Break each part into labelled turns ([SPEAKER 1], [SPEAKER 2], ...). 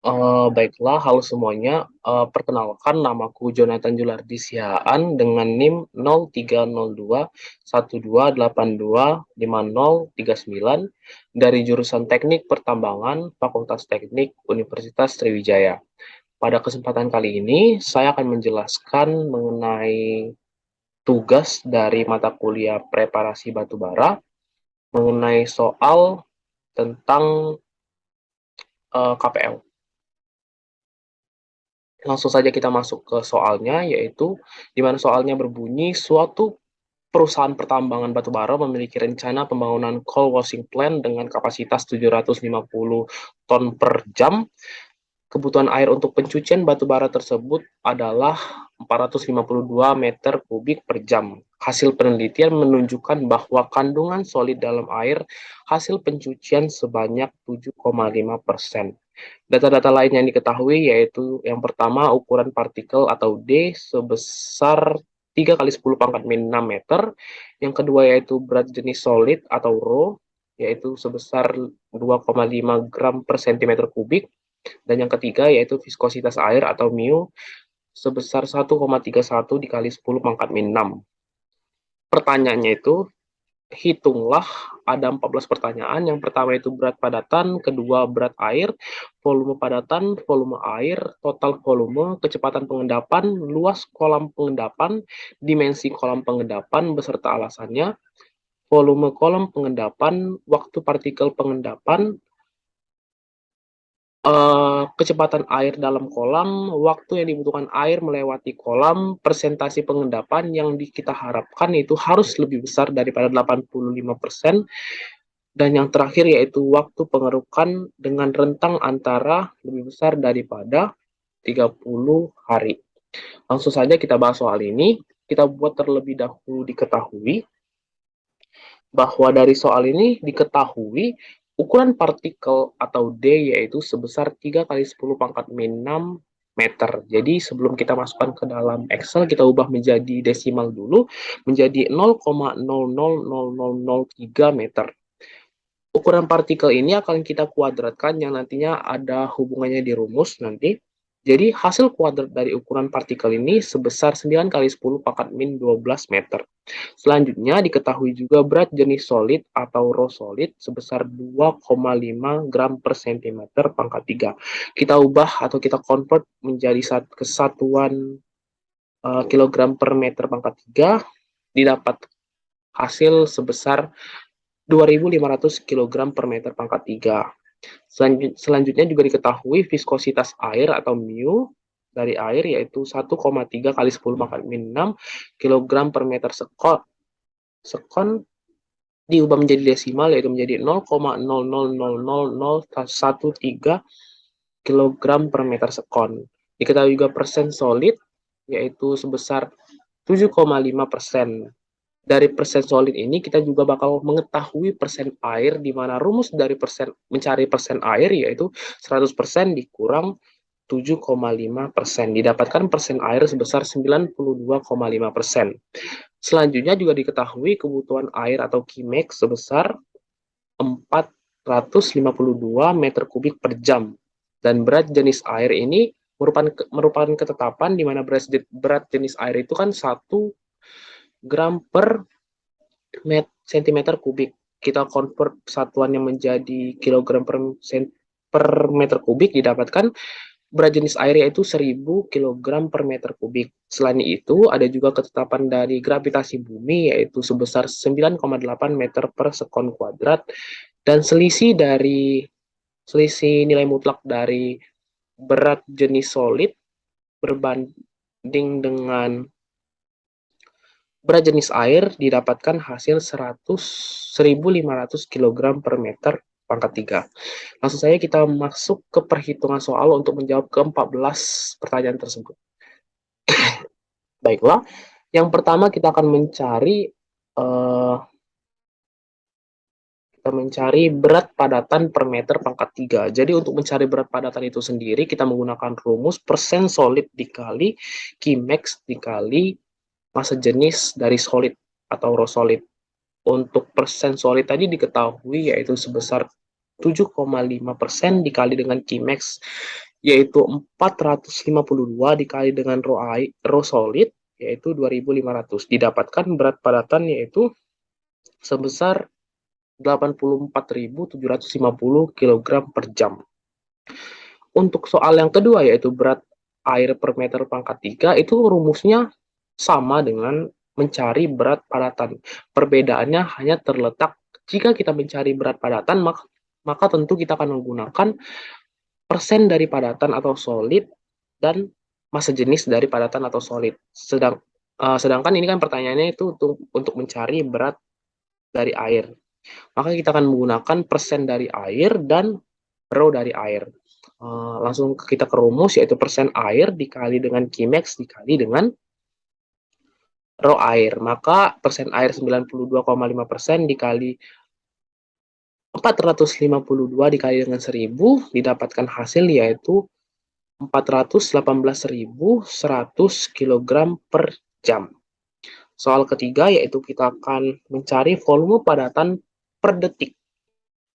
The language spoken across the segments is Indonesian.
[SPEAKER 1] Baiklah, halo semuanya. Perkenalkan, namaku Jonathan Julardi Sihaan dengan NIM 030212825039 dari jurusan Teknik Pertambangan Fakultas Teknik Universitas Sriwijaya. Pada kesempatan kali ini, saya akan menjelaskan mengenai tugas dari mata kuliah preparasi batubara mengenai soal tentang KPL. Langsung saja kita masuk ke soalnya, yaitu di mana soalnya berbunyi, suatu perusahaan pertambangan batubara memiliki rencana pembangunan coal washing plant dengan kapasitas 750 ton per jam. Kebutuhan air untuk pencucian batubara tersebut adalah 452 meter kubik per jam. Hasil penelitian menunjukkan bahwa kandungan solid dalam air hasil pencucian sebanyak 7,5%. Data-data lain yang diketahui yaitu yang pertama ukuran partikel atau D sebesar 3 kali 10 pangkat min 6 meter. Yang kedua yaitu berat jenis solid atau Rho yaitu sebesar 2,5 gram per sentimeter kubik. Dan yang ketiga yaitu viskositas air atau mu sebesar 1,31 dikali 10 pangkat min 6. Pertanyaannya itu, hitunglah ada 14 pertanyaan. Yang pertama itu berat padatan, kedua berat air, volume padatan, volume air, total volume, kecepatan pengendapan, luas kolam pengendapan, dimensi kolam pengendapan beserta alasannya, volume kolam pengendapan, waktu partikel pengendapan, kecepatan air dalam kolam, waktu yang dibutuhkan air melewati kolam, persentase pengendapan yang kita harapkan itu harus lebih besar daripada 85%, dan yang terakhir yaitu waktu pengerukan dengan rentang antara lebih besar daripada 30 hari. Langsung saja kita bahas soal ini. Kita buat terlebih dahulu diketahui bahwa dari soal ini diketahui ukuran partikel atau D yaitu sebesar 3 kali 10 pangkat min 6 meter. Jadi sebelum kita masukkan ke dalam Excel, kita ubah menjadi desimal dulu, menjadi 0,000003 meter. Ukuran partikel ini akan kita kuadratkan yang nantinya ada hubungannya di rumus nanti. Jadi hasil kuadrat dari ukuran partikel ini sebesar 9 kali 10 pangkat min 12 meter. Selanjutnya diketahui juga berat jenis solid atau Rho solid sebesar 2,5 gram per sentimeter pangkat 3. Kita ubah atau kita convert menjadi kesatuan kilogram per meter pangkat 3, didapat hasil sebesar 2.500 kg per meter pangkat 3. Selanjutnya juga diketahui viskositas air atau mu dari air yaitu 1,3 kali 10 pangkat min 6 kg per meter sekon diubah menjadi desimal yaitu menjadi 0,000013 kg per meter sekon. Diketahui juga persen solid yaitu sebesar 7,5%. Dari persen solid ini kita juga bakal mengetahui persen air, di mana rumus dari mencari persen air yaitu 100% dikurang 7,5%. Didapatkan persen air sebesar 92,5%. Selanjutnya juga diketahui kebutuhan air atau Qmax sebesar 452 meter kubik per jam. Dan berat jenis air ini merupakan ketetapan di mana berat jenis air itu kan 1 gram per sentimeter kubik. Kita convert satuannya menjadi kilogram per meter kubik, didapatkan berat jenis air yaitu 1000 kg per meter kubik. Selain itu, ada juga ketetapan dari gravitasi bumi yaitu sebesar 9,8 meter per sekon kuadrat, dan selisih nilai mutlak dari berat jenis solid berbanding dengan berat jenis air didapatkan hasil 1.500 kg per meter pangkat 3. Langsung saja kita masuk ke perhitungan soal untuk menjawab ke-14 pertanyaan tersebut. Baiklah, yang pertama kita akan mencari berat padatan per meter pangkat 3. Jadi untuk mencari berat padatan itu sendiri, kita menggunakan rumus persen solid dikali Qmax dikali massa jenis dari solid atau Rho solid. Untuk persen solid tadi diketahui yaitu sebesar 7,5% dikali dengan Qmax yaitu 452 dikali dengan rho solid, yaitu 2.500. Didapatkan berat padatan yaitu sebesar 84.750 kg per jam. Untuk soal yang kedua, yaitu berat air per meter pangkat 3, itu rumusnya sama dengan mencari berat padatan. Perbedaannya hanya terletak jika kita mencari berat padatan, maka tentu kita akan menggunakan persen dari padatan atau solid dan massa jenis dari padatan atau solid. Sedangkan ini kan pertanyaannya itu untuk mencari berat dari air. Maka kita akan menggunakan persen dari air dan rho dari air. Langsung kita ke rumus, yaitu persen air dikali dengan Qmax dikali dengan rho air. Maka persen air 92,5% dikali 452 dikali dengan 1000 didapatkan hasil yaitu 418.100 kg per jam. Soal ketiga yaitu kita akan mencari volume padatan per detik.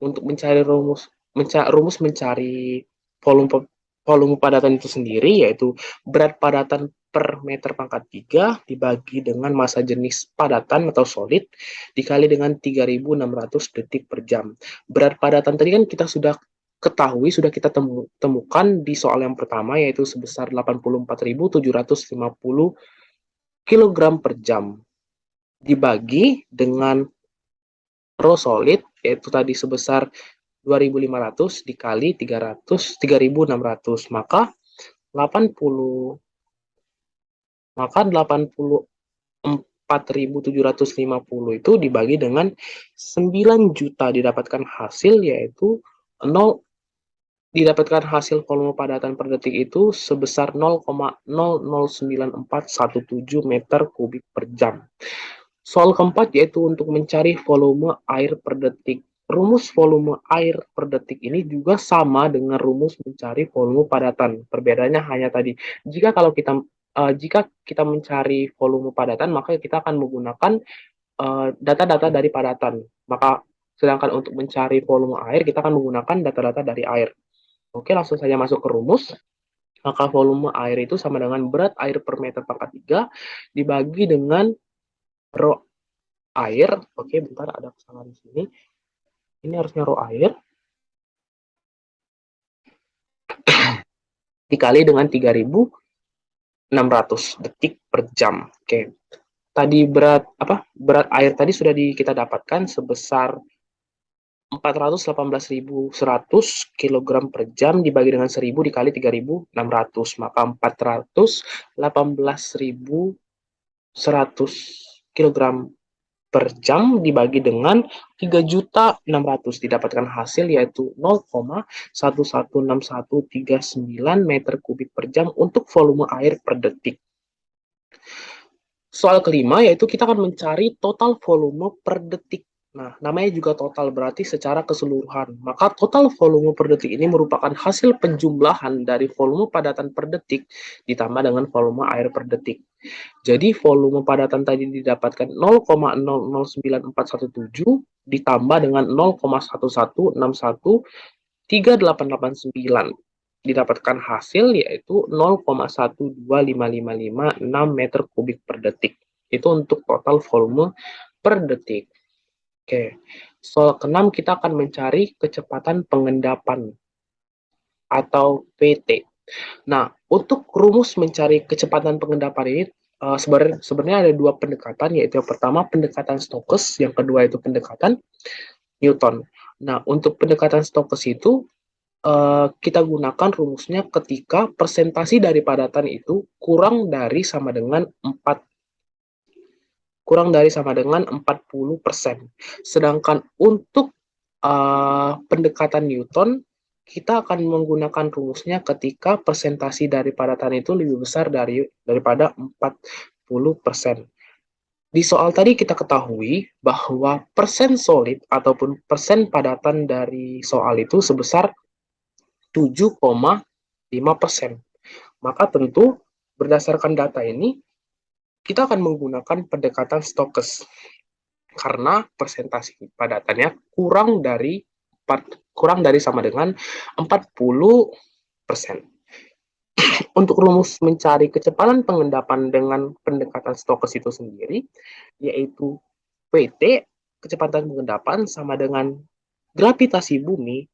[SPEAKER 1] Untuk mencari rumus mencari volume padatan itu sendiri yaitu berat padatan per meter pangkat 3 dibagi dengan massa jenis padatan atau solid dikali dengan 3.600 detik per jam. Berat padatan tadi kan kita sudah ketahui, sudah kita temukan di soal yang pertama yaitu sebesar 84.750 kg per jam dibagi dengan rho solid yaitu tadi sebesar 2.500 dikali 3.600 maka 84.750 itu dibagi dengan 9 juta didapatkan hasil yaitu 0 didapatkan hasil volume padatan per detik itu sebesar 0,009417 meter kubik per jam. Soal keempat yaitu untuk mencari volume air per detik. Rumus volume air per detik ini juga sama dengan rumus mencari volume padatan. Perbedaannya hanya tadi, jika kita mencari volume padatan, maka kita akan menggunakan data-data dari padatan. Maka sedangkan untuk mencari volume air, kita akan menggunakan data-data dari air. Oke, langsung saja masuk ke rumus. Maka volume air itu sama dengan berat air per meter pangkat 3 dibagi dengan rho air. Oke, bentar ada kesalahan di sini. Ini harusnya rho air dikali dengan 3.600 detik per jam. Oke. Tadi berat air tadi sudah kita dapatkan sebesar 418.100 kg per jam dibagi dengan 1000 dikali 3.600, maka 418.100 kg per jam dibagi dengan 3.600 didapatkan hasil yaitu 0,116139 meter kubik per jam untuk volume air per detik. Soal kelima yaitu kita akan mencari total volume per detik. Nah, namanya juga total, berarti secara keseluruhan. Maka total volume per detik ini merupakan hasil penjumlahan dari volume padatan per detik ditambah dengan volume air per detik. Jadi volume padatan tadi didapatkan 0,009417 ditambah dengan 0,11613889. Didapatkan hasil yaitu 0,1255556 meter kubik per detik. Itu untuk total volume per detik. Oke, soal ke-6 kita akan mencari kecepatan pengendapan atau PT. Nah, untuk rumus mencari kecepatan pengendapan ini sebenarnya ada dua pendekatan, yaitu yang pertama pendekatan Stokes, yang kedua itu pendekatan Newton. Nah, untuk pendekatan Stokes itu kita gunakan rumusnya ketika persentasi dari padatan itu kurang dari sama dengan 40%. Sedangkan untuk pendekatan Newton, kita akan menggunakan rumusnya ketika persentasi dari padatan itu lebih besar daripada 40%. Di soal tadi kita ketahui bahwa persen solid ataupun persen padatan dari soal itu sebesar 7,5%. Maka tentu berdasarkan data ini, kita akan menggunakan pendekatan Stokes karena persentase padatannya kurang dari sama dengan 40%. Untuk rumus mencari kecepatan pengendapan dengan pendekatan Stokes itu sendiri, yaitu PT, kecepatan pengendapan, sama dengan gravitasi bumi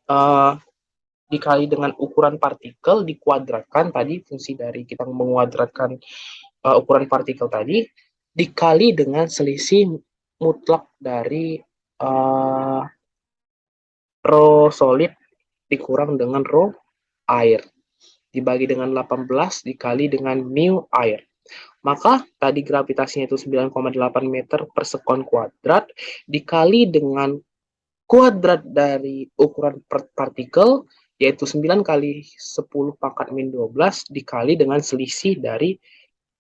[SPEAKER 1] uh, dikali dengan ukuran partikel dikuadratkan, tadi fungsi dari kita menguadratkan ukuran partikel tadi, dikali dengan selisih mutlak dari rho solid dikurang dengan rho air, dibagi dengan 18 dikali dengan mu air. Maka tadi gravitasinya itu 9,8 meter per sekon kuadrat dikali dengan kuadrat dari ukuran partikel, yaitu 9 kali 10 pangkat min 12 dikali dengan selisih dari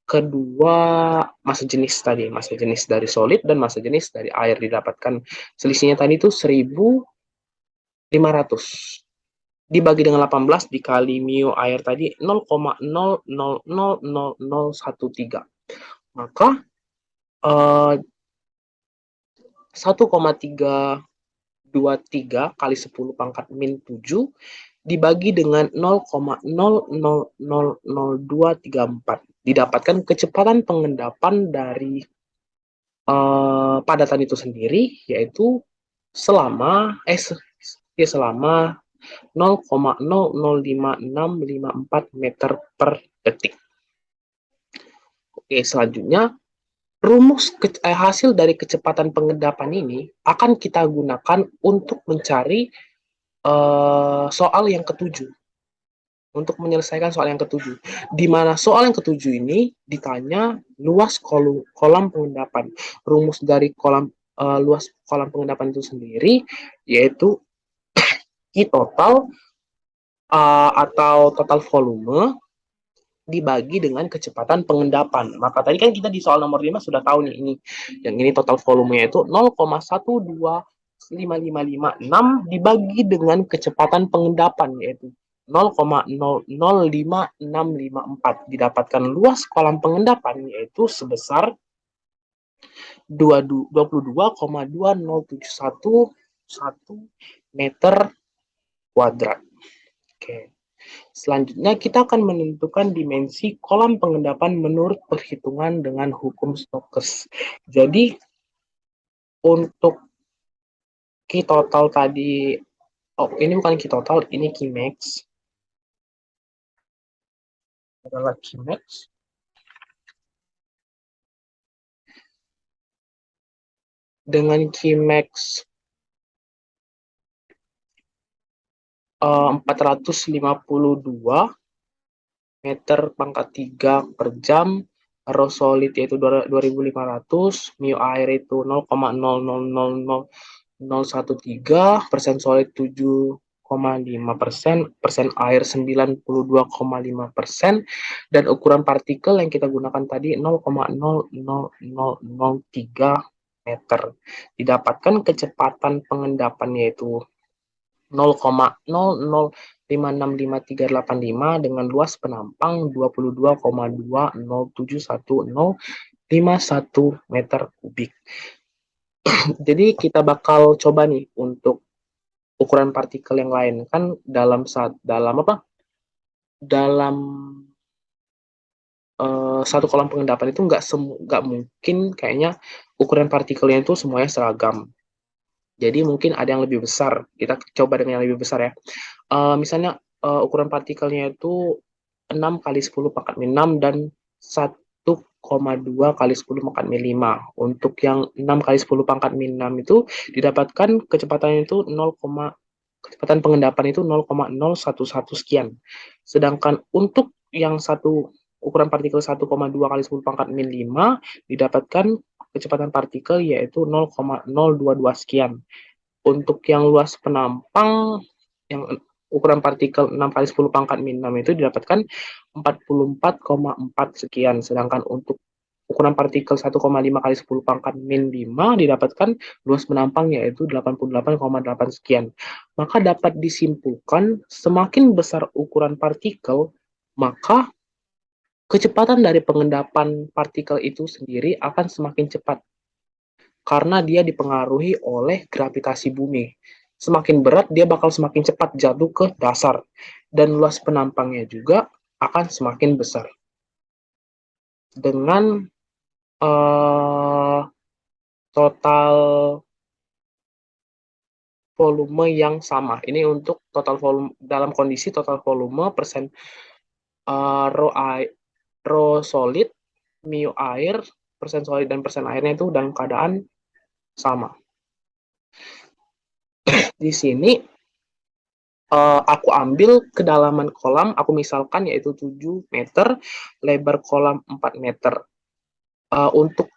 [SPEAKER 1] kedua massa jenis tadi, massa jenis dari solid dan massa jenis dari air, didapatkan selisihnya tadi itu 1.500 dibagi dengan 18 dikali mu air tadi 0,000013. Maka 1,323 kali 10 pangkat min 7 dibagi dengan 0,000234, didapatkan kecepatan pengendapan dari padatan itu sendiri, yaitu selama 0,005654 meter per detik. Oke, selanjutnya rumus hasil dari kecepatan pengendapan ini akan kita gunakan untuk mencari soal yang ketujuh. Untuk menyelesaikan soal yang ketujuh, di mana soal yang ketujuh ini ditanya luas kolam pengendapan. Rumus dari luas kolam pengendapan itu sendiri yaitu Q total atau total volume dibagi dengan kecepatan pengendapan. Maka tadi kan kita di soal nomor 5 sudah tahu nih, yang ini total volumenya itu 0,1255556 dibagi dengan kecepatan pengendapan, yaitu 0,005654, didapatkan luas kolam pengendapan yaitu sebesar 22,20711 meter kuadrat. Oke. Selanjutnya kita akan menentukan dimensi kolam pengendapan menurut perhitungan dengan hukum Stokes. Jadi untuk Q total tadi, ini bukan Q total, ini Q max. Adalah Q max. Dengan Q max 452 meter pangkat 3 per jam, rho solid yaitu 2500, mu air itu 0,000013, persen solid 7,5%, persen air 92,5%, dan ukuran partikel yang kita gunakan tadi 0,00003 meter. Didapatkan kecepatan pengendapan yaitu 0,00565385 dengan luas penampang 22,2071051 meter kubik. Jadi kita bakal coba nih untuk ukuran partikel yang lain, kan dalam satu kolam pengendapan itu nggak mungkin kayaknya ukuran partikelnya itu semuanya seragam. Jadi mungkin ada yang lebih besar. Kita coba dengan yang lebih besar ya. Misalnya ukuran partikelnya itu 6 kali 10 pangkat min 6 dan 1,2 kali 10 pangkat min 5. Untuk yang 6 kali 10 pangkat min 6 itu didapatkan kecepatannya itu kecepatan pengendapan itu 0,011 sekian. Sedangkan untuk yang ukuran partikel 1,2 kali 10 pangkat min 5 didapatkan kecepatan partikel yaitu 0,022 sekian. Untuk yang luas penampang yang ukuran partikel 6 kali 10 pangkat min 6 itu didapatkan 44,4 sekian. Sedangkan untuk ukuran partikel 1,5 kali 10 pangkat min 5 didapatkan luas penampang yaitu 88,8 sekian. Maka dapat disimpulkan semakin besar ukuran partikel, maka kecepatan dari pengendapan partikel itu sendiri akan semakin cepat karena dia dipengaruhi oleh gravitasi bumi. semakin berat, dia bakal semakin cepat jatuh ke dasar. Dan luas penampangnya juga akan semakin besar. Dengan total volume yang sama. Ini untuk total volume, dalam kondisi total volume persen rho solid, mu air, persen solid dan persen airnya itu dalam keadaan sama. Di sini aku ambil kedalaman kolam, aku misalkan yaitu 7 meter, lebar kolam 4 meter. Untuk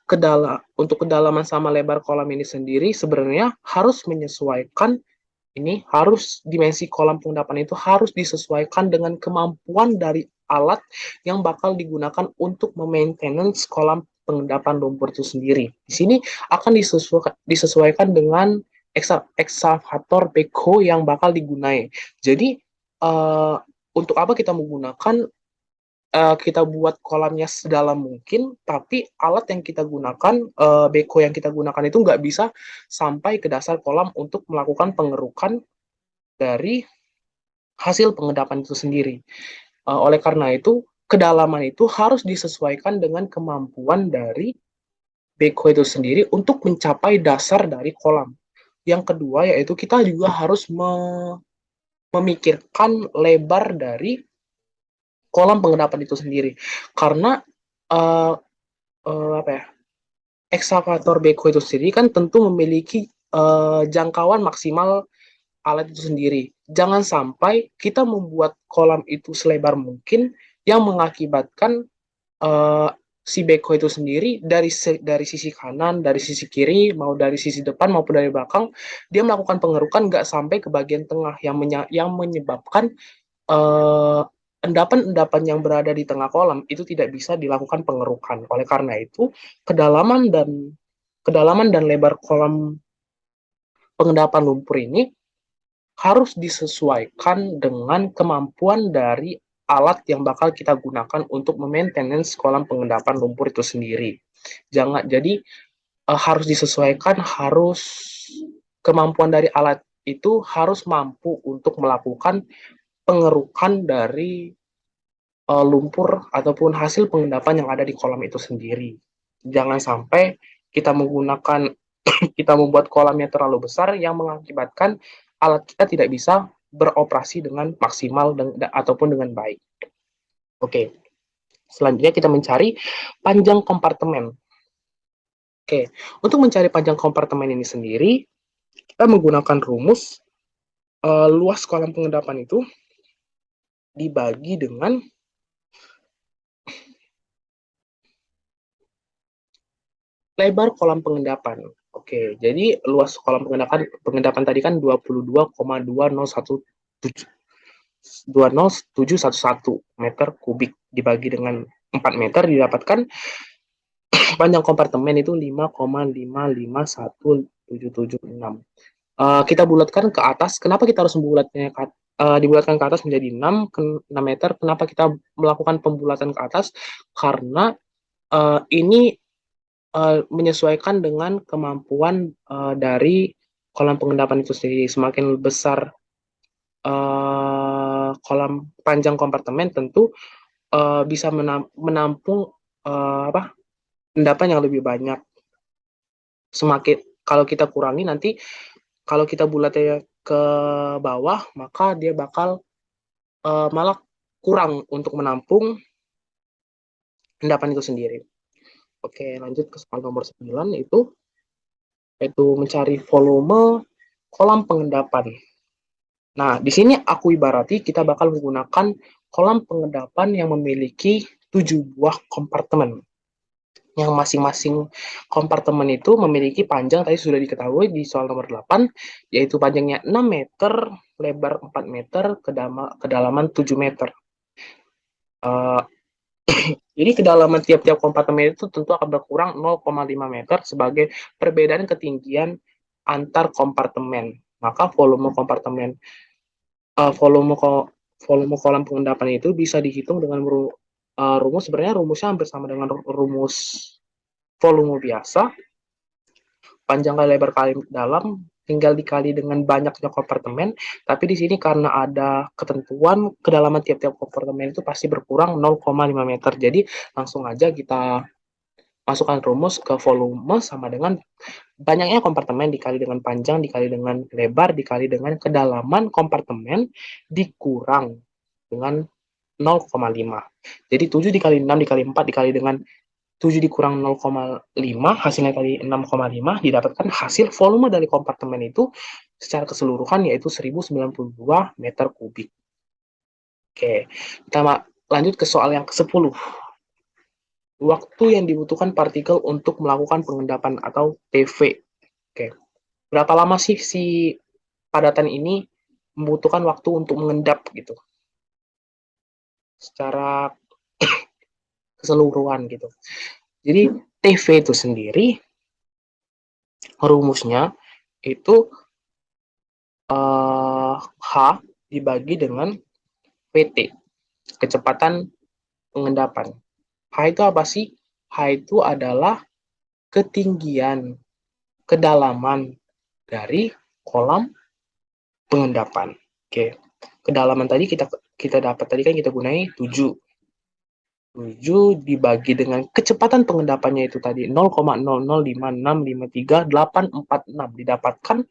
[SPEAKER 1] kedalaman sama lebar kolam ini sendiri sebenarnya harus menyesuaikan, ini harus dimensi kolam pengendapan itu harus disesuaikan dengan kemampuan dari alat yang bakal digunakan untuk memaintenance kolam pengendapan lumpur itu sendiri. Di sini akan disesuaikan dengan ekskavator backhoe yang bakal digunakan. Jadi untuk apa kita menggunakan, kita buat kolamnya sedalam mungkin, tapi alat yang kita gunakan, backhoe yang kita gunakan itu nggak bisa sampai ke dasar kolam untuk melakukan pengerukan dari hasil pengendapan itu sendiri. Oleh karena itu, kedalaman itu harus disesuaikan dengan kemampuan dari backhoe itu sendiri untuk mencapai dasar dari kolam. Yang kedua yaitu kita juga harus memikirkan lebar dari kolam pengendapan itu sendiri, karena uh, apa ya, ekskavator backhoe itu sendiri kan tentu memiliki jangkauan maksimal alat itu sendiri. Jangan sampai kita membuat kolam itu selebar mungkin yang mengakibatkan si backhoe itu sendiri dari sisi kanan, dari sisi kiri, mau dari sisi depan maupun dari belakang, dia melakukan pengerukan nggak sampai ke bagian tengah yang menyebabkan endapan-endapan yang berada di tengah kolam itu tidak bisa dilakukan pengerukan. Oleh karena itu, kedalaman dan lebar kolam pengendapan lumpur ini harus disesuaikan dengan kemampuan dari alat yang bakal kita gunakan untuk memaintenance kolam pengendapan lumpur itu sendiri. Harus disesuaikan, harus kemampuan dari alat itu harus mampu untuk melakukan pengerukan dari lumpur ataupun hasil pengendapan yang ada di kolam itu sendiri. Jangan sampai kita kita membuat kolamnya terlalu besar yang mengakibatkan alat kita tidak bisa beroperasi dengan maksimal ataupun dengan baik. Oke, selanjutnya kita mencari panjang kompartemen. Oke, untuk mencari panjang kompartemen ini sendiri, kita menggunakan rumus luas kolam pengendapan itu dibagi dengan lebar kolam pengendapan. Oke, jadi luas kolam pengendapan tadi kan 22,20711 meter kubik dibagi dengan 4 meter didapatkan panjang kompartemen itu 5,551776. Kita bulatkan ke atas. Kenapa kita harus dibulatkan ke atas menjadi 6 meter? Kenapa kita melakukan pembulatan ke atas? Karena ini menyesuaikan dengan kemampuan dari kolam pengendapan itu sendiri. Semakin besar kolam panjang kompartemen tentu bisa menampung endapan yang lebih banyak. Semakin kalau kita kurangi nanti, kalau kita bulatnya ke bawah, maka dia bakal malah kurang untuk menampung endapan itu sendiri. Oke, lanjut ke soal nomor 9, yaitu mencari volume kolam pengendapan. Nah, di sini aku ibarati kita bakal menggunakan kolam pengendapan yang memiliki 7 buah kompartemen. Yang masing-masing kompartemen itu memiliki panjang, tadi sudah diketahui di soal nomor 8, yaitu panjangnya 6 meter, lebar 4 meter, kedalaman 7 meter. Jadi kedalaman tiap-tiap kompartemen itu tentu akan berkurang 0,5 meter sebagai perbedaan ketinggian antar kompartemen. Maka volume kolam pengendapan itu bisa dihitung dengan rumus, sebenarnya rumusnya hampir sama dengan rumus volume biasa. Panjang kali lebar kali dalam tinggal dikali dengan banyaknya kompartemen, tapi di sini karena ada ketentuan kedalaman tiap-tiap kompartemen itu pasti berkurang 0,5 meter. Jadi langsung aja kita masukkan rumus ke volume sama dengan banyaknya kompartemen dikali dengan panjang, dikali dengan lebar, dikali dengan kedalaman kompartemen, dikurang dengan 0,5. Jadi 7 dikali 6 dikali 4 dikali dengan 7 dikurang 0,5, hasilnya tadi 6,5, didapatkan hasil volume dari kompartemen itu secara keseluruhan yaitu 1092 meter kubik. Oke, kita lanjut ke soal yang ke-10. Waktu yang dibutuhkan partikel untuk melakukan pengendapan atau PV. Oke, berapa lama sih si padatan ini membutuhkan waktu untuk mengendap gitu? Secara keseluruhan gitu. Jadi TV itu sendiri rumusnya itu H dibagi dengan PT, kecepatan pengendapan. H itu apa sih? H itu adalah ketinggian, kedalaman dari kolam pengendapan. Oke, kedalaman tadi kita dapat tadi kan kita gunai 7. 7 dibagi dengan kecepatan pengendapannya itu tadi 0,005653,846 didapatkan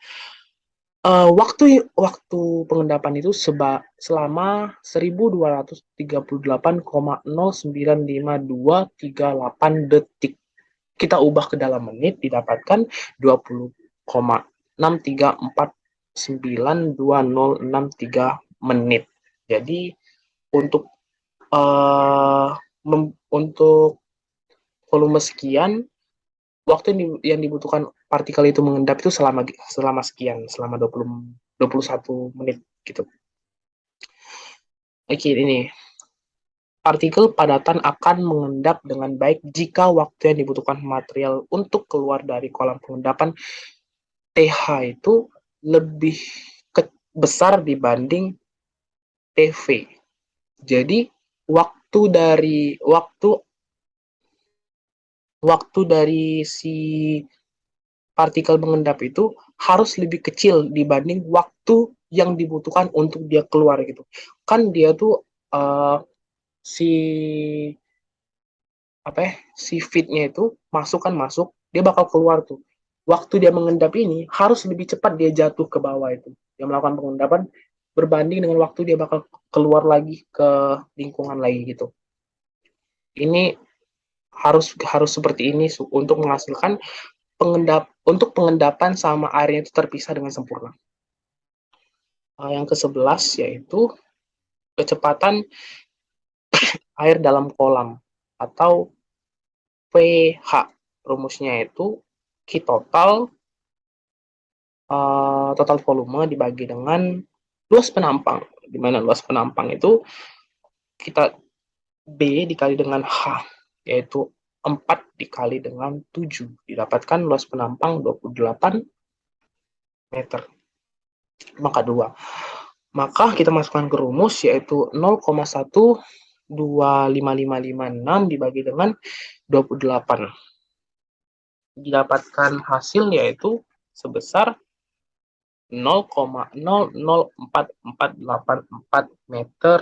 [SPEAKER 1] waktu pengendapan itu selama 1238,095238 detik. Kita ubah ke dalam menit didapatkan 20,6349263 menit. Jadi untuk untuk volume sekian, waktu yang dibutuhkan partikel itu mengendap itu selama sekian, selama 21 menit gitu. Oke, ini partikel padatan akan mengendap dengan baik jika waktu yang dibutuhkan material untuk keluar dari kolam pengendapan TH itu lebih besar dibanding TV. Jadi waktu dari si partikel mengendap itu harus lebih kecil dibanding waktu yang dibutuhkan untuk dia keluar gitu. Kan dia tuh si apa ya, si feednya itu masuk, dia bakal keluar tuh. Waktu dia mengendap ini harus lebih cepat dia jatuh ke bawah itu. Dia melakukan pengendapan berbanding dengan waktu dia bakal keluar lagi ke lingkungan lagi gitu. Ini harus seperti ini untuk menghasilkan pengendapan sama airnya itu terpisah dengan sempurna. Yang ke-11 yaitu kecepatan air dalam kolam atau pH. Rumusnya itu Q total volume dibagi dengan luas penampang. Di mana luas penampang itu kita B dikali dengan H, yaitu 4 dikali dengan 7. Didapatkan luas penampang 28 meter. Maka 2. Maka kita masukkan ke rumus yaitu 0,125556 dibagi dengan 28. Didapatkan hasil yaitu sebesar 0,004484 meter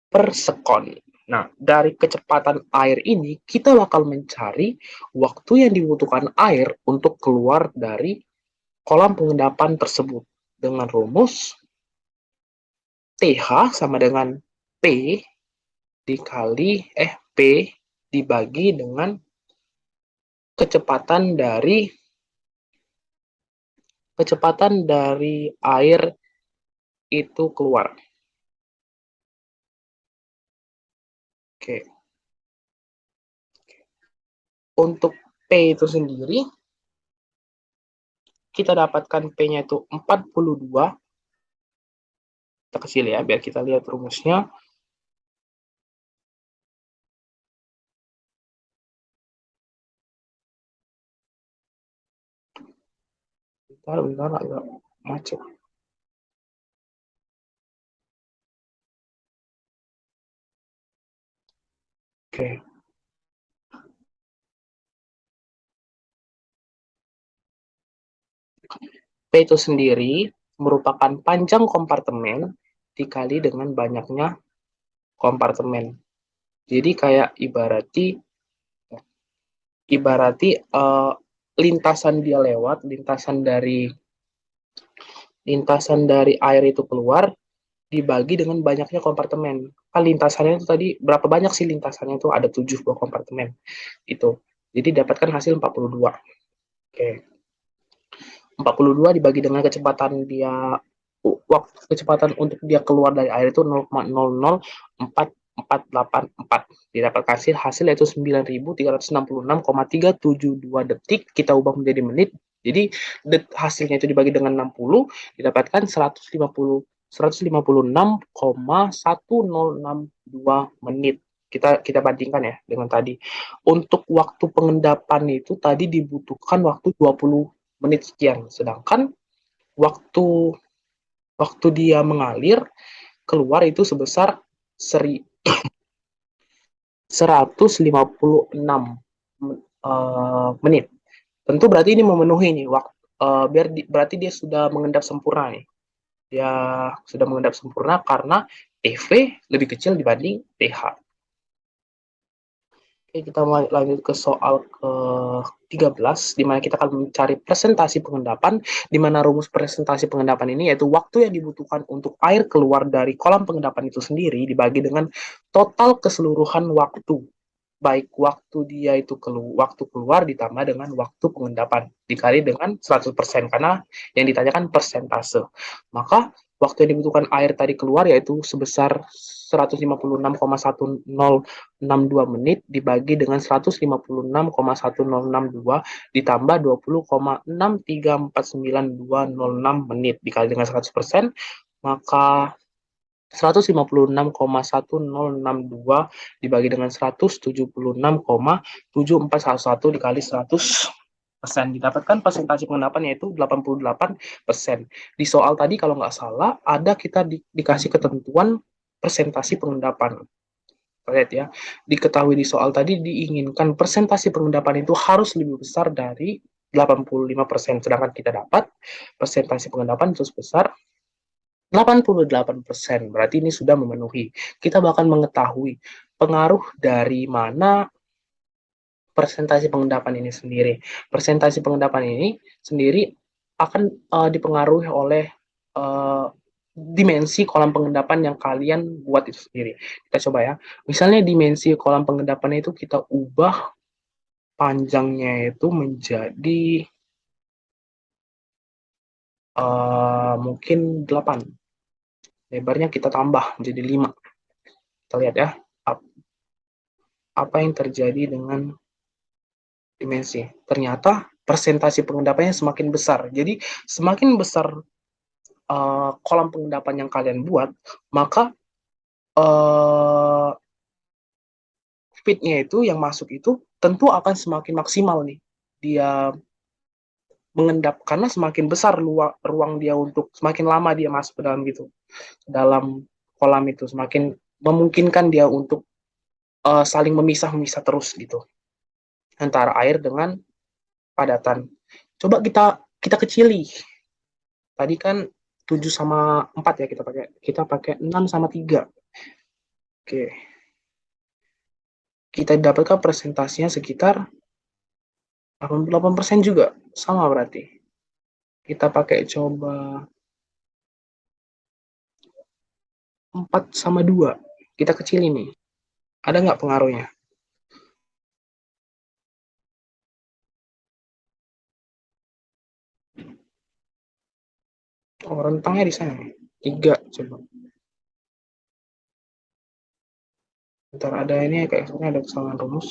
[SPEAKER 1] per sekon. Nah, dari kecepatan air ini, kita bakal mencari waktu yang dibutuhkan air untuk keluar dari kolam pengendapan tersebut. Dengan rumus TH sama dengan P P dibagi dengan kecepatan dari air itu keluar. Oke. Untuk P itu sendiri, kita dapatkan P-nya itu 42. Kita kecil ya, biar kita lihat rumusnya. Bentar, agak macet. Oke. P itu sendiri merupakan panjang kompartemen dikali dengan banyaknya kompartemen. Jadi kayak ibarati lintasan dia lewat, lintasan dari air itu keluar dibagi dengan banyaknya kompartemen. Kan lintasannya itu tadi berapa banyak sih lintasannya itu ada 7 buah kompartemen itu. Jadi dapatkan hasil 42. Oke. 42 dibagi dengan kecepatan untuk dia keluar dari air itu 0,004484. Didapatkan hasil yaitu 9.366,372 detik. Kita ubah menjadi menit. Jadi hasilnya itu dibagi dengan 60 didapatkan 156,1062 menit. Kita bandingkan ya dengan tadi. Untuk waktu pengendapan itu tadi dibutuhkan waktu 20 menit sekian, sedangkan waktu waktu dia mengalir keluar itu sebesar 156 menit. Tentu berarti ini memenuhi nih waktu, berarti dia sudah mengendap sempurna nih. Dia sudah mengendap sempurna karena EV lebih kecil dibanding TH. Oke, kita lanjut ke soal ke-13, di mana kita akan mencari presentasi pengendapan, di mana rumus presentasi pengendapan ini yaitu waktu yang dibutuhkan untuk air keluar dari kolam pengendapan itu sendiri dibagi dengan total keseluruhan waktu. Baik waktu dia itu waktu keluar ditambah dengan waktu pengendapan dikali dengan 100% karena yang ditanyakan persentase. Maka waktu yang dibutuhkan air tadi keluar yaitu sebesar 156,1062 menit dibagi dengan 156,1062 ditambah 20,6349206 menit dikali dengan 100%, maka 156,1062 dibagi dengan 176,7411 dikali 100% didapatkan persentase pengendapan yaitu 88%. Di soal tadi kalau nggak salah ada kita dikasih ketentuan persentase pengendapan. Lihat ya, diketahui di soal tadi diinginkan persentase pengendapan itu harus lebih besar dari 85%, sedangkan kita dapat persentase pengendapan itu sebesar 88%. Berarti ini sudah memenuhi. Kita bahkan mengetahui pengaruh dari mana persentase pengendapan ini sendiri. Persentase pengendapan ini sendiri akan dipengaruhi oleh uh, dimensi kolam pengendapan yang kalian buat itu sendiri. Kita coba ya. Misalnya dimensi kolam pengendapan itu kita ubah panjangnya itu menjadi mungkin 8. Lebarnya kita tambah menjadi 5. Kita lihat ya, apa yang terjadi dengan dimensi. Ternyata persentase pengendapannya semakin besar. Jadi semakin besar kolam pengendapan yang kalian buat, maka uh, feed-nya itu yang masuk itu tentu akan semakin maksimal nih. Dia mengendap karena semakin besar ruang dia untuk semakin lama dia masuk ke dalam gitu. Dalam kolam itu semakin memungkinkan dia untuk saling memisah terus gitu antara air dengan padatan. Coba kita kecili. Tadi kan 7/4 ya kita pakai 6/3. Oke. Kita dapatkan presentasinya sekitar 88% juga. Sama berarti. Kita pakai coba 4/2. Kita kecil ini. Ada nggak pengaruhnya? Oh, rentangnya di sana. 3 coba. Ntar ada ini kayak sebenarnya ada kesalahan rumus.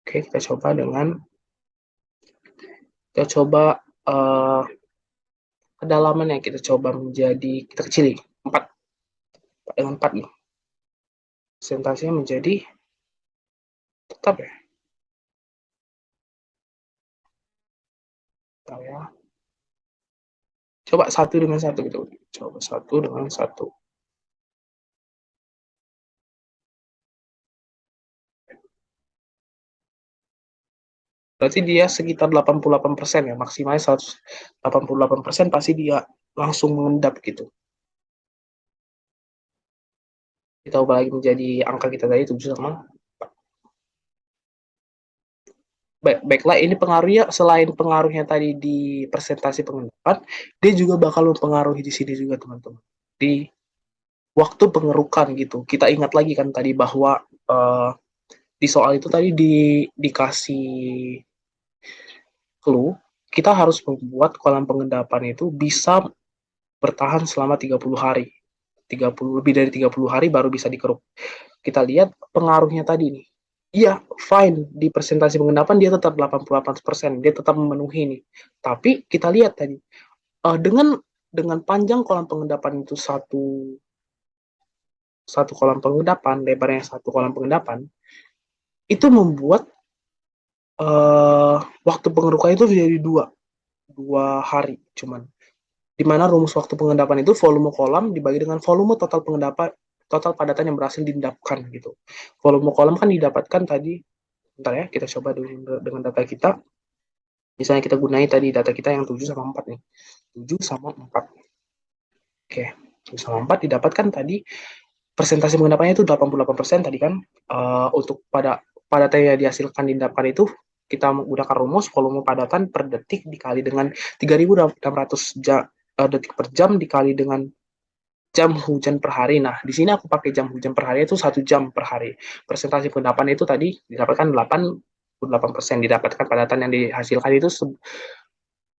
[SPEAKER 1] Oke, kita coba uh, kedalaman yang kita coba menjadi kita kecili 4 dengan 4 nih. Presentasinya menjadi tetap ya Bentar ya. Coba satu dengan satu gitu. Coba satu dengan satu. Berarti dia sekitar 88% ya, maksimalnya 188% pasti dia langsung mengendap gitu. Kita ubah lagi menjadi angka kita tadi 7 sama. Baiklah, ini pengaruhnya selain pengaruhnya tadi di presentasi pengendapan, dia juga bakal mempengaruhi di sini juga teman-teman. Di waktu pengerukan gitu. Kita ingat lagi kan tadi bahwa di soal itu tadi dikasih clue, kita harus membuat kolam pengendapan itu bisa bertahan selama 30 hari. 30 lebih dari 30 hari baru bisa dikeruk. Kita lihat pengaruhnya tadi nih. Iya, fine. Di presentasi pengendapan dia tetap 88%, dia tetap memenuhi nih. Tapi kita lihat tadi, dengan panjang kolam pengendapan itu satu kolam pengendapan, lebarnya satu kolam pengendapan, itu membuat waktu pengerukan itu menjadi dua hari cuman. Di mana rumus waktu pengendapan itu volume kolam dibagi dengan volume total pengendapan, total padatan yang berhasil diendapkan gitu. Volume kolam kan didapatkan tadi, bentar ya, kita coba dengan data kita. Misalnya kita gunain tadi data kita yang 7 sama 4 nih. 7 sama 4. Oke, 7 sama 4 didapatkan tadi presentasi pengendapannya itu 88% tadi kan. Untuk padatan yang dihasilkan diendapkan itu kita menggunakan rumus volume padatan per detik dikali dengan 3.600 detik per jam dikali dengan jam hujan per hari. Nah, di sini aku pakai jam hujan per hari itu 1 jam per hari. Presentasi pengendapan itu tadi didapatkan 88%, didapatkan padatan yang dihasilkan itu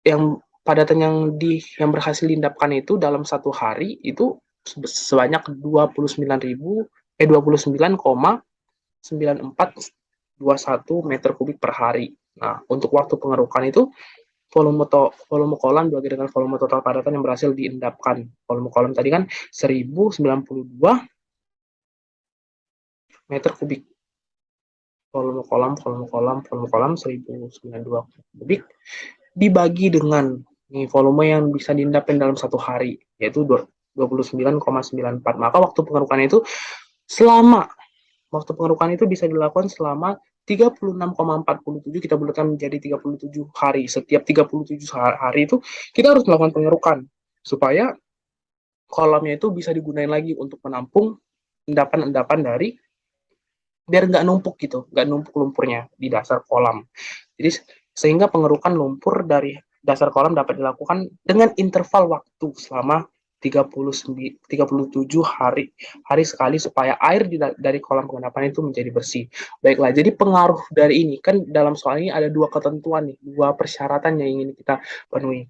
[SPEAKER 1] yang padatan yang berhasil diendapkan itu dalam satu hari itu sebanyak 29,9421 meter kubik per hari. Nah, untuk waktu pengerukan itu volume kolam dibagi dengan volume total padatan yang berhasil diendapkan. Volume kolam tadi kan 1092 meter kubik. Volume kolam 1092 kubik dibagi dengan volume yang bisa diendapkan dalam satu hari, yaitu 29,94. Maka waktu pengerukan itu bisa dilakukan selama 36,47, kita bulatkan menjadi 37 hari. Setiap 37 hari itu kita harus melakukan pengerukan supaya kolamnya itu bisa digunakan lagi untuk menampung endapan-endapan dari, biar nggak numpuk gitu, nggak numpuk lumpurnya di dasar kolam. Jadi sehingga pengerukan lumpur dari dasar kolam dapat dilakukan dengan interval waktu selama 37 hari sekali supaya air dari kolam pengendapan itu menjadi bersih. Baiklah, jadi pengaruh dari ini kan dalam soal ini ada dua ketentuan nih, dua persyaratan yang ingin kita penuhi.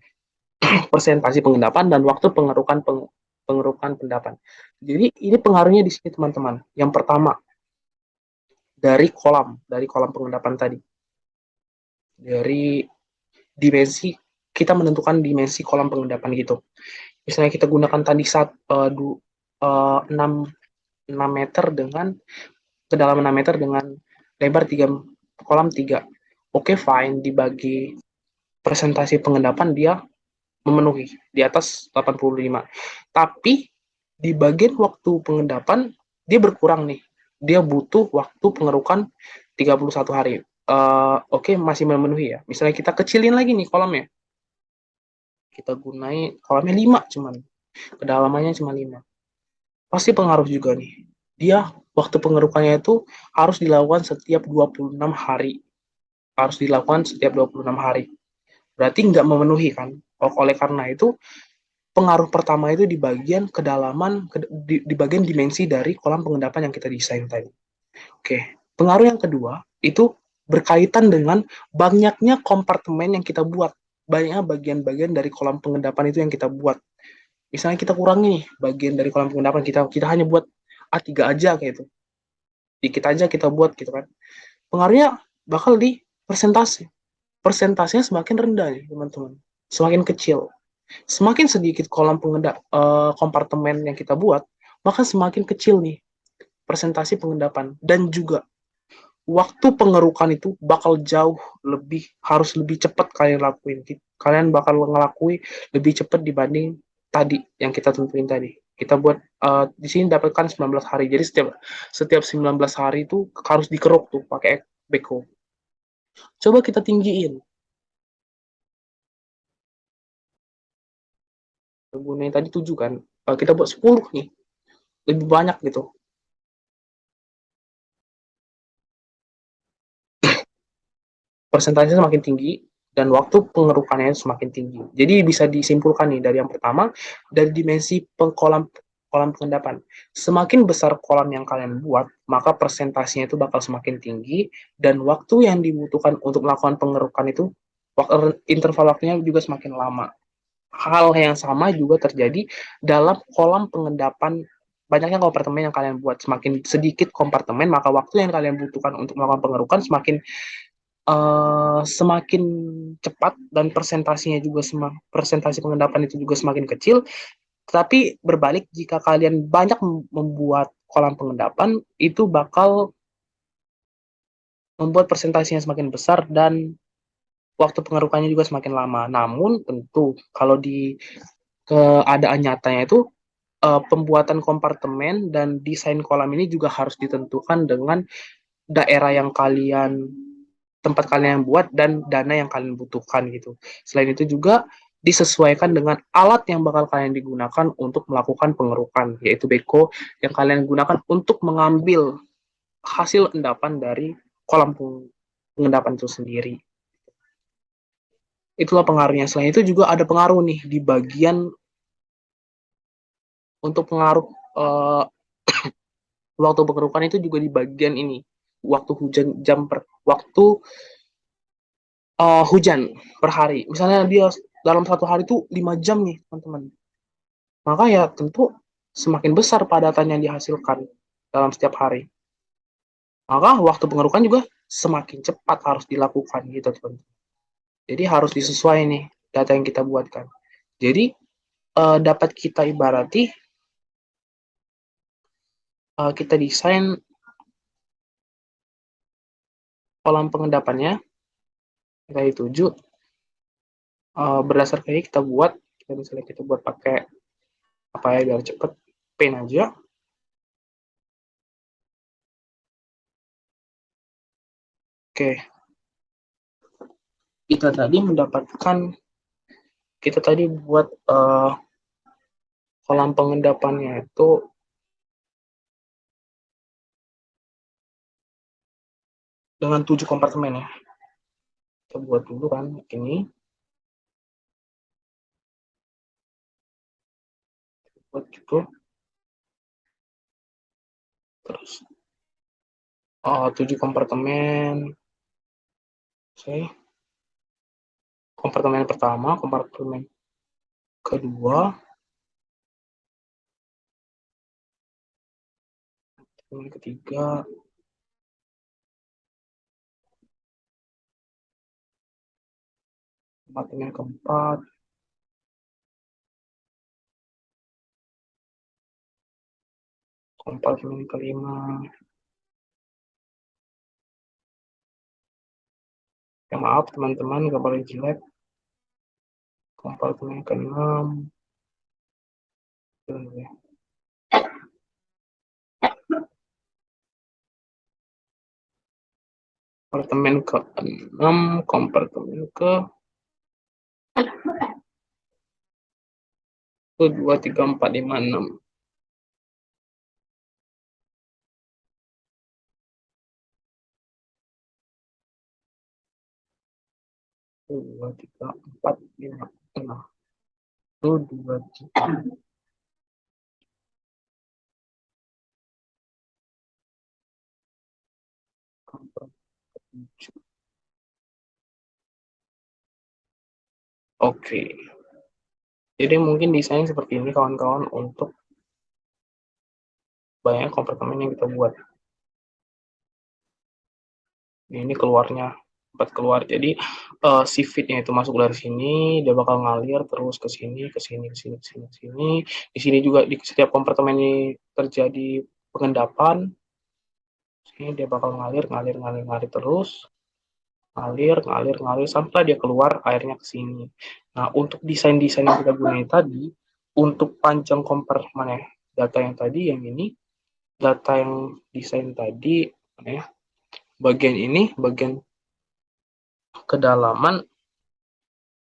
[SPEAKER 1] Presentasi pengendapan dan waktu pengerukan pendapan. Jadi ini pengaruhnya di sini teman-teman. Yang pertama, dari kolam pengendapan tadi. Dari dimensi, kita menentukan dimensi kolam pengendapan gitu. Misalnya kita gunakan tadi 6 meter dengan kedalaman 6 meter dengan lebar 3 kolam 3. Oke, fine, dibagi presentasi pengendapan dia memenuhi di atas 85. Tapi di bagian waktu pengendapan dia berkurang nih. Dia butuh waktu pengerukan 31 hari. Oke, masih memenuhi ya. Misalnya kita kecilin lagi nih kolamnya. Kita gunai kolamnya 5 cuman. Kedalamannya cuma 5. Pasti pengaruh juga nih. Dia waktu pengerukannya itu harus dilakukan setiap 26 hari. Harus dilakukan setiap 26 hari. Berarti nggak memenuhi kan. Oleh karena itu, pengaruh pertama itu di bagian kedalaman, di bagian dimensi dari kolam pengendapan yang kita desain tadi. Oke, pengaruh yang kedua itu berkaitan dengan banyaknya kompartemen yang kita buat. Banyaknya bagian-bagian dari kolam pengendapan itu yang kita buat. Misalnya kita kurangi nih bagian dari kolam pengendapan, kita hanya buat A3 aja kayak itu. Dikit aja kita buat gitu kan. Pengaruhnya bakal di persentase. Persentasenya semakin rendah nih teman-teman. Semakin kecil. Semakin sedikit kompartemen yang kita buat, maka semakin kecil nih presentasi pengendapan. Dan juga waktu pengerukan itu bakal jauh harus lebih cepat kalian lakuin. Kalian bakal ngelakui lebih cepat dibanding tadi yang kita tentuin tadi. Kita buat di sini dapatkan 19 hari. Jadi setiap 19 hari itu harus dikeruk tuh pakai backhoe. Coba kita tinggiin. Gunain tadi 7 kan. Kita buat 10 nih. Lebih banyak gitu. Persentasenya semakin tinggi dan waktu pengerukannya semakin tinggi. Jadi bisa disimpulkan nih dari yang pertama, dari dimensi kolam pengendapan. Semakin besar kolam yang kalian buat, maka persentasinya itu bakal semakin tinggi dan waktu yang dibutuhkan untuk melakukan pengerukan itu interval waktunya juga semakin lama. Hal yang sama juga terjadi dalam kolam pengendapan. Banyaknya kompartemen yang kalian buat, semakin sedikit kompartemen, maka waktu yang kalian butuhkan untuk melakukan pengerukan semakin cepat dan persentasi pengendapan itu juga semakin kecil. Tapi berbalik, jika kalian banyak membuat kolam pengendapan, itu bakal membuat persentasinya semakin besar dan waktu pengerukannya juga semakin lama. Namun tentu kalau di keadaan nyatanya itu pembuatan kompartemen dan desain kolam ini juga harus ditentukan dengan daerah yang tempat kalian buat dan dana yang kalian butuhkan gitu. Selain itu juga disesuaikan dengan alat yang bakal kalian digunakan untuk melakukan pengerukan, yaitu beko yang kalian gunakan untuk mengambil hasil endapan dari kolam pengendapan itu sendiri. Itulah pengaruhnya. Selain itu juga ada pengaruh nih di bagian untuk pengaruh waktu pengerukan itu juga di bagian ini. Waktu hujan per hari. Misalnya dia dalam satu hari itu 5 jam nih, teman-teman. Maka ya tentu semakin besar padatan yang dihasilkan dalam setiap hari. Maka waktu pengerukan juga semakin cepat harus dilakukan gitu, teman-teman. Jadi harus disesuaikan nih data yang kita buatkan. Jadi dapat kita ibarati kita desain kolam pengendapannya dari 7 berdasarkan ini kita buat, misalnya kita buat pakai apa ya biar cepet, pen aja. Oke, kita tadi buat kolam pengendapannya itu dengan 7 kompartemen ya. Kita buat dulu kan ini. Buat gitu. Terus 7 kompartemen. Oke. Kompartemen pertama, kompartemen kedua, kompartemen ketiga, kompartemen keempat, kompartemen kelima. Ya maaf teman-teman, gambarnya jelek. Kompartemen keenam. Kompartemen ke-6, kompartemen ke 2, 3, 4, 5, 6. 2, 3, 4, 5, 6. 1, 2, 3. Oke. Jadi mungkin desain seperti ini kawan-kawan untuk banyak kompartemen yang kita buat. Ini keluarnya tempat keluar. Jadi si feednya itu masuk dari sini, dia bakal ngalir terus ke sini, ke sini, ke sini, ke sini, ke sini. Di sini juga di setiap kompartemen ini terjadi pengendapan. Ini dia bakal ngalir terus, ngalir sampai dia keluar airnya ke sini. Nah, untuk desain-desain yang kita gunakan tadi, untuk panjang kompartemen ya, data yang tadi, yang ini, data yang desain tadi, ya, bagian ini, bagian kedalaman,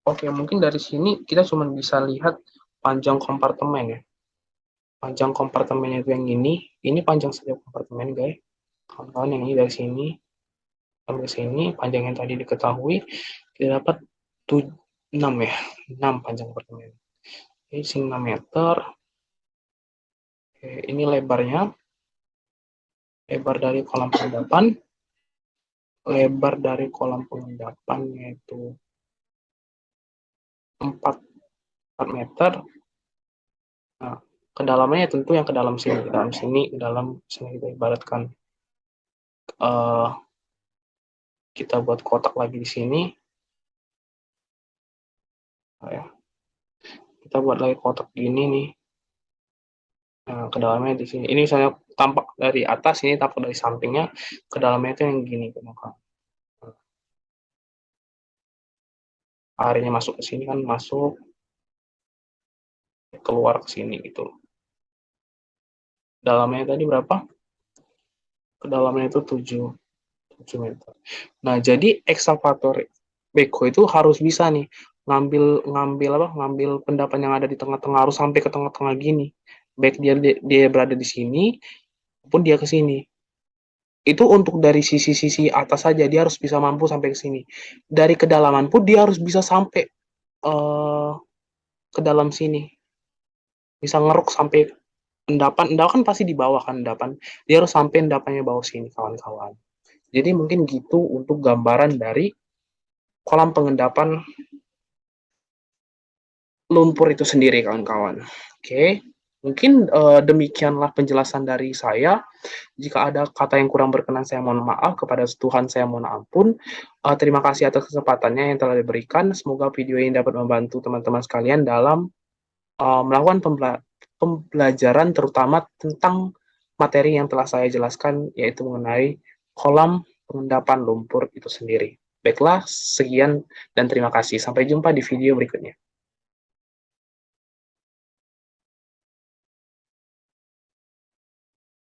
[SPEAKER 1] oke, mungkin dari sini kita cuma bisa lihat panjang kompartemen ya. Panjang kompartemennya itu yang ini panjang setiap kompartemen, guys. Kawan-kawan, yang ini dari sini sampai sini, panjang yang tadi diketahui, kita dapat 6 ya, 6 panjang kompartemen. Ini 6 meter. Oke, ini lebarnya, lebar dari kolam pengendapan, lebar dari kolam pengendapan yaitu 4 meter. Nah, kedalamannya tentu yang ke dalam sini, ke dalam sini kita ibaratkan kita buat kotak lagi di sini. Nah, ya. Kita buat lagi kotak gini nih. Nah, kedalamannya di sini. Ini misalnya tampak dari atas, ini tampak dari sampingnya, kedalamannya itu yang gini. Airnya masuk ke sini kan, masuk, keluar ke sini gitu. Dalamnya tadi berapa? Kedalamannya itu 7 meter. Nah, jadi ekskavator beko itu harus bisa nih ngambil pendapan yang ada di tengah-tengah, harus sampai ke tengah-tengah gini. Baik dia berada di sini maupun dia ke sini. Itu untuk dari sisi-sisi atas saja dia harus bisa mampu sampai ke sini. Dari kedalaman pun dia harus bisa sampai ke dalam sini. Bisa ngeruk sampai endapan pasti di bawah kan endapan. Dia harus sampai endapannya bawah sini, kawan-kawan. Jadi mungkin gitu untuk gambaran dari kolam pengendapan lumpur itu sendiri, kawan-kawan. Oke, mungkin demikianlah penjelasan dari saya. Jika ada kata yang kurang berkenan, saya mohon maaf. Kepada Tuhan, saya mohon ampun. Terima kasih atas kesempatannya yang telah diberikan. Semoga video ini dapat membantu teman-teman sekalian dalam melakukan pembelajaran, terutama tentang materi yang telah saya jelaskan, yaitu mengenai kolam pengendapan lumpur itu sendiri. Baiklah, sekian dan terima kasih. Sampai jumpa di video berikutnya.